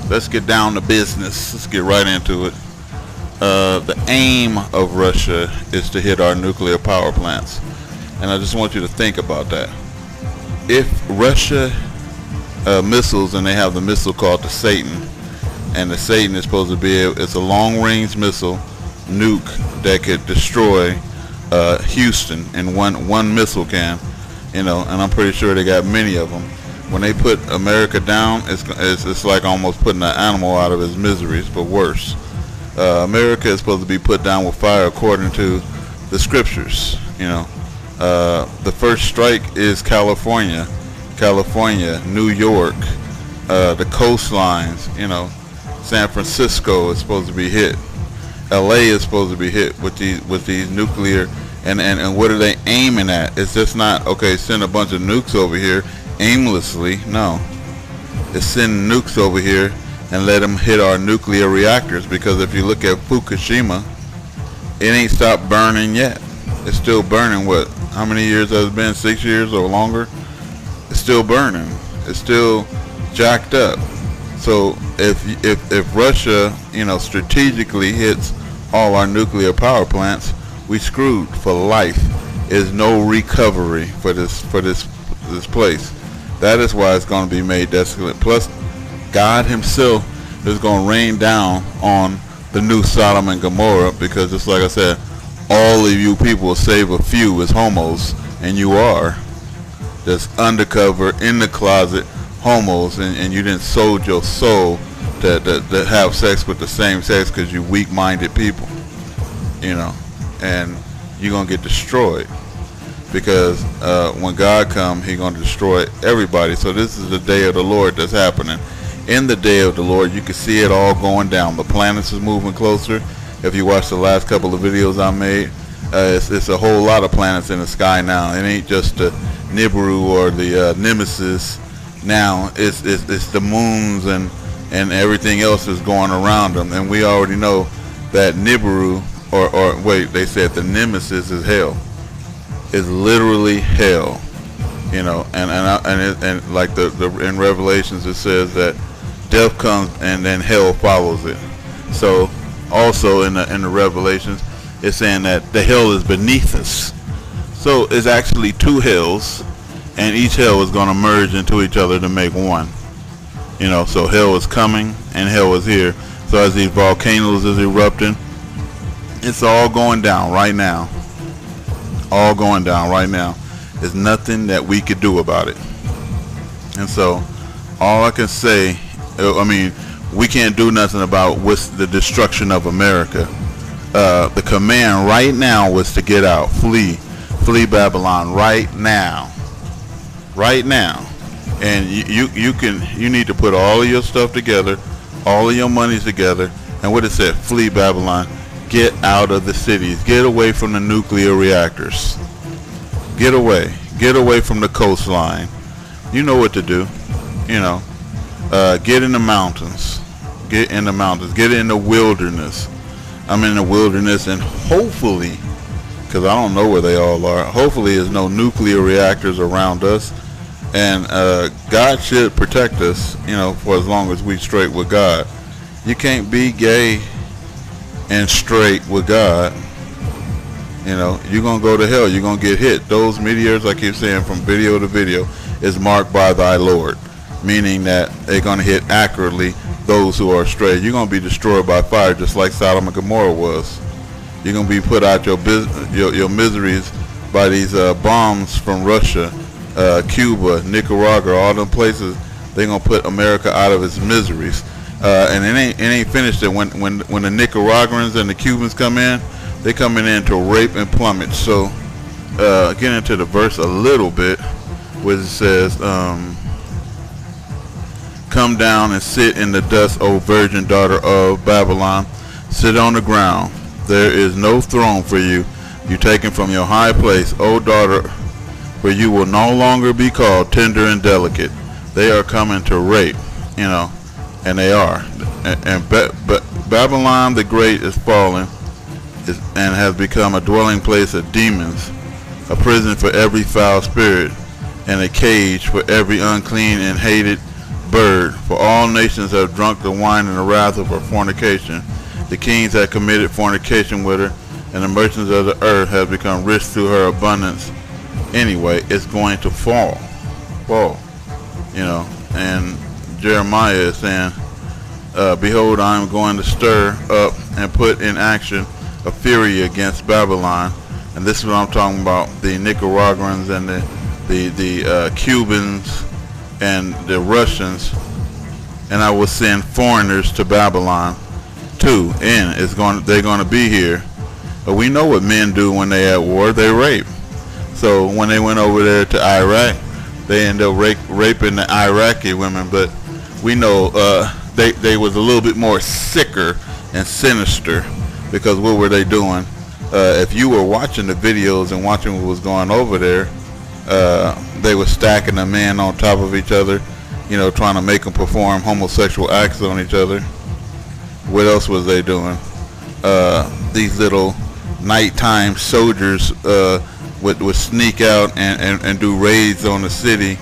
let's get down to business. Let's get right into it. The aim of Russia is to hit our nuclear power plants. And I just want you to think about that. If Russia missiles, and they have the missile called the Satan, and the Satan is supposed to be, it's a long-range missile nuke that could destroy Houston in one missile can, and I'm pretty sure they got many of them. When they put America down, it's like almost putting an animal out of his miseries, but worse. America is supposed to be put down with fire according to the scriptures. The first strike is California, New York, the coastlines. San Francisco is supposed to be hit. LA is supposed to be hit with these nuclear, and what are they aiming at? It's just not, okay, send a bunch of nukes over here aimlessly. No, it's send nukes over here and let them hit our nuclear reactors, because if you look at Fukushima, it ain't stopped burning yet. It's still burning. What? How many years has it been? 6 years or longer? It's still burning. It's still jacked up. So if Russia, strategically hits all our nuclear power plants, we screwed for life. There's no recovery for this place. That is why it's going to be made desolate. Plus, God Himself is going to rain down on the new Sodom and Gomorrah, because just like I said, all of you people, save a few, is homos, and you are just undercover in the closet homos, and you didn't sold your soul to have sex with the same sex because you weak-minded people, and you're gonna get destroyed, because when God comes, He's gonna destroy everybody. So this is the day of the Lord that's happening. In the day of the Lord, you can see it all going down. The planets is moving closer. If you watch the last couple of videos I made, it's a whole lot of planets in the sky now. It ain't just the Nibiru or the Nemesis. Now it's the moons and everything else is going around them, and we already know that Nibiru, or wait, they said the Nemesis is hell. It's literally hell, and like the in Revelations it says that death comes and then hell follows it. So also in the Revelations, it's saying that the hell is beneath us. So it's actually two hells, and each hell is going to merge into each other to make one. So hell is coming and hell is here. So as these volcanoes is erupting, it's all going down right now. All going down right now. There's nothing that we could do about it. And so all I can say, we can't do nothing about what's the destruction of America. The command right now was to get out, flee Babylon right now, and you need to put all of your stuff together, all of your monies together, and what it said, flee Babylon, get out of the cities, get away from the nuclear reactors, get away from the coastline. You know what to do, get in the mountains. Get in the wilderness. I'm in the wilderness, and hopefully, because I don't know where they all are, hopefully there's no nuclear reactors around us, and God should protect us, for as long as we straight with God. You can't be gay and straight with God. You're going to go to hell. You're going to get hit. Those meteors, I keep saying, from video to video, is marked by thy Lord, meaning that they're going to hit accurately those who are straight. You're going to be destroyed by fire, just like Sodom and Gomorrah was. You're going to be put out your miseries by these bombs from Russia, Cuba, Nicaragua, all them places. They're going to put America out of its miseries. And it ain't finished it. When the Nicaraguans and the Cubans come in, they coming in to rape and plummet. So get into the verse a little bit, where it says, come down and sit in the dust, O virgin daughter of Babylon. Sit on the ground. There is no throne for you. You taken from your high place, O daughter, for you will no longer be called tender and delicate. They are coming to rape, and they are. And Babylon the Great is fallen, and has become a dwelling place of demons, a prison for every foul spirit, and a cage for every unclean and hated bird, for all nations have drunk the wine and the wrath of her fornication. The kings have committed fornication with her, and the merchants of the earth have become rich through her abundance. Anyway, it's going to fall. And Jeremiah is saying, behold, I am going to stir up and put in action a fury against Babylon. And this is what I'm talking about, the Nicaraguans and the Cubans and the Russians. And I will send foreigners to Babylon too, and they're going to be here. But we know what men do when they at war. They rape. So when they went over there to Iraq, they ended up raping the Iraqi women. But we know they was a little bit more sicker and sinister, because what were they doing? If you were watching the videos and watching what was going over there, they were stacking the men on top of each other, trying to make them perform homosexual acts on each other. What else was they doing? These little nighttime soldiers would sneak out and do raids on the city,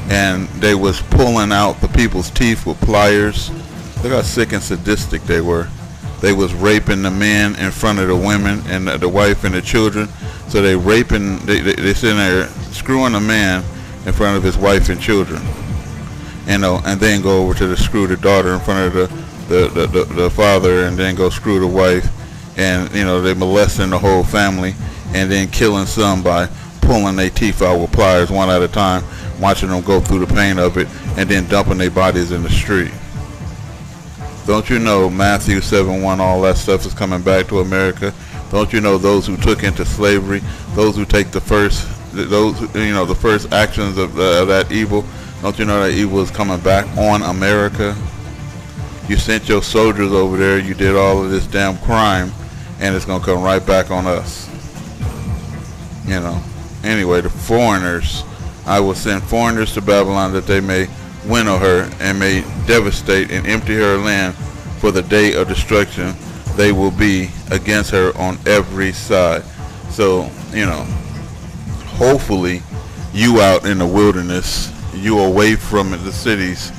and they was pulling out the people's teeth with pliers. Look how sick and sadistic they were. They was raping the men in front of the women and the wife and the children. So they sitting there screwing a man in front of his wife and children, and then go over to screw the daughter in front of the father, and then go screw the wife, and they molesting the whole family, and then killing some by pulling their teeth out with pliers one at a time, watching them go through the pain of it, and then dumping their bodies in the street. Don't you know Matthew 7:1, all that stuff is coming back to America? Don't you know those who took into slavery, those who take the first actions of that evil, don't you know that evil is coming back on America? You sent your soldiers over there, you did all of this damn crime, and it's going to come right back on us. Anyway, the foreigners, I will send foreigners to Babylon, that they may winnow her and may devastate and empty her land for the day of destruction. They will be against her on every side. So, hopefully you out in the wilderness, you away from the cities,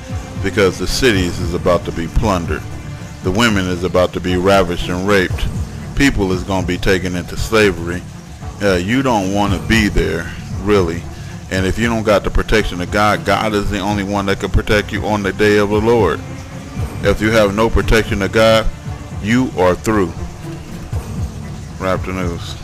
because the cities is about to be plundered. The women is about to be ravished and raped. People is going to be taken into slavery. You don't want to be there, really. And if you don't got the protection of God, God is the only one that can protect you on the day of the Lord. If you have no protection of God, you are through. Raptor News.